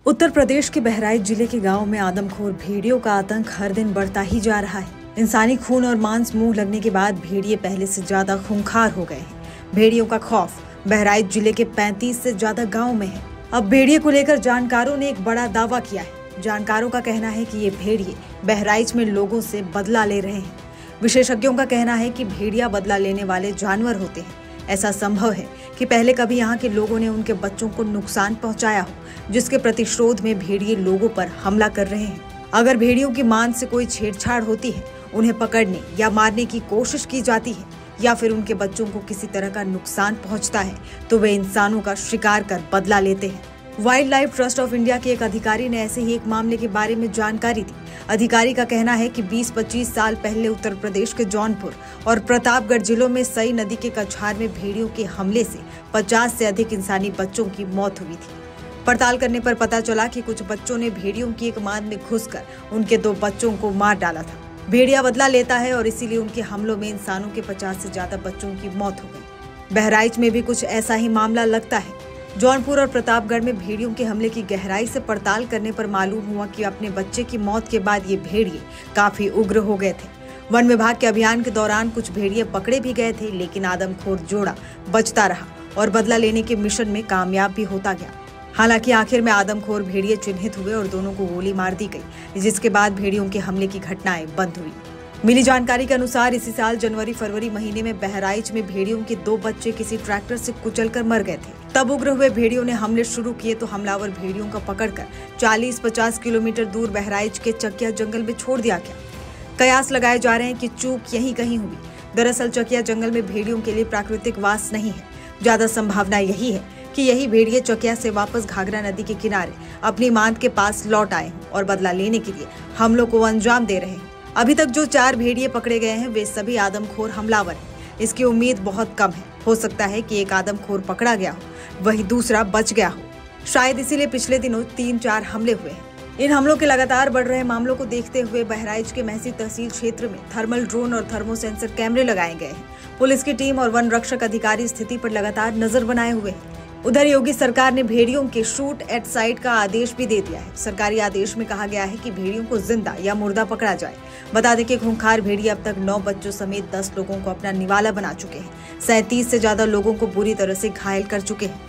उत्तर प्रदेश के बहराइच जिले के गांव में आदमखोर भेड़ियों का आतंक हर दिन बढ़ता ही जा रहा है। इंसानी खून और मांस मुंह लगने के बाद भेड़िए पहले से ज्यादा खूंखार हो गए हैं। भेड़ियों का खौफ बहराइच जिले के 35 से ज्यादा गाँव में है। अब भेड़िए को लेकर जानकारों ने एक बड़ा दावा किया है। जानकारों का कहना है कि ये भेड़िए बहराइच में लोगों से बदला ले रहे हैं। विशेषज्ञों का कहना है कि भेड़िया बदला लेने वाले जानवर होते हैं। ऐसा संभव है कि पहले कभी यहाँ के लोगों ने उनके बच्चों को नुकसान पहुंचाया हो, जिसके प्रतिशोध में भेड़िए लोगों पर हमला कर रहे हैं। अगर भेड़ियों की मांस से कोई छेड़छाड़ होती है, उन्हें पकड़ने या मारने की कोशिश की जाती है या फिर उनके बच्चों को किसी तरह का नुकसान पहुंचता है, तो वे इंसानों का शिकार कर बदला लेते हैं। Wild life trust of India के एक अधिकारी ने ऐसे ही एक मामले के बारे में जानकारी दी। अधिकारी का कहना है कि 20-25 साल पहले उत्तर प्रदेश के जौनपुर और प्रतापगढ़ जिलों में सई नदी के कछार में भेड़ियों के हमले से 50 से अधिक इंसानी बच्चों की मौत हुई थी। पड़ताल करने पर पता चला कि कुछ बच्चों ने भेड़ियों की एक माद में घुसकर उनके 2 बच्चों को मार डाला था। भेड़िया बदला लेता है और इसीलिए उनके हमलों में इंसानों के 50 से ज्यादा बच्चों की मौत हो गई। बहराइच में भी कुछ ऐसा ही मामला लगता है। जौनपुर और प्रतापगढ़ में भेड़ियों के हमले की गहराई से पड़ताल करने पर मालूम हुआ कि अपने बच्चे की मौत के बाद ये भेड़िए काफी उग्र हो गए थे। वन विभाग के अभियान के दौरान कुछ भेड़िए पकड़े भी गए थे, लेकिन आदमखोर जोड़ा बचता रहा और बदला लेने के मिशन में कामयाब भी होता गया। हालांकि आखिर में आदमखोर भेड़िए चिन्हित हुए और दोनों को गोली मार दी गई, जिसके बाद भेड़ियों के हमले की घटनाएं बंद हुई। मिली जानकारी के अनुसार इसी साल जनवरी-फरवरी महीने में बहराइच में भेड़ियों के 2 बच्चे किसी ट्रैक्टर से कुचलकर मर गए थे। तब उग्र हुए भेड़ियों ने हमले शुरू किए तो हमलावर भेड़ियों को पकड़कर 40-50 किलोमीटर दूर बहराइच के चकिया जंगल में छोड़ दिया गया। कयास लगाए जा रहे हैं कि चूक यहीं कहीं हुई। दरअसल चकिया जंगल में भेड़ियों के लिए प्राकृतिक वास नहीं है। ज्यादा संभावना यही है कि यही भेड़िए चकिया से वापस घाघरा नदी के किनारे अपनी मांद के पास लौट आए और बदला लेने के लिए हमलों को अंजाम दे रहे हैं। अभी तक जो 4 भेड़िए पकड़े गए हैं वे सभी आदमखोर हमलावर हैं। इसकी उम्मीद बहुत कम है। हो सकता है कि एक आदमखोर पकड़ा गया हो, वही दूसरा बच गया हो। शायद इसीलिए पिछले दिनों 3-4 हमले हुए हैं। इन हमलों के लगातार बढ़ रहे मामलों को देखते हुए बहराइच के महसी तहसील क्षेत्र में थर्मल ड्रोन और थर्मो सेंसर कैमरे लगाए गए हैं। पुलिस की टीम और वन रक्षक अधिकारी स्थिति पर लगातार नजर बनाए हुए हैं। उधर योगी सरकार ने भेड़ियों के शूट एट साइट का आदेश भी दे दिया है। सरकारी आदेश में कहा गया है कि भेड़ियों को जिंदा या मुर्दा पकड़ा जाए। बता दें कि खूंखार भेड़िए अब तक 9 बच्चों समेत 10 लोगों को अपना निवाला बना चुके हैं। 37 से ज्यादा लोगों को बुरी तरह से घायल कर चुके हैं।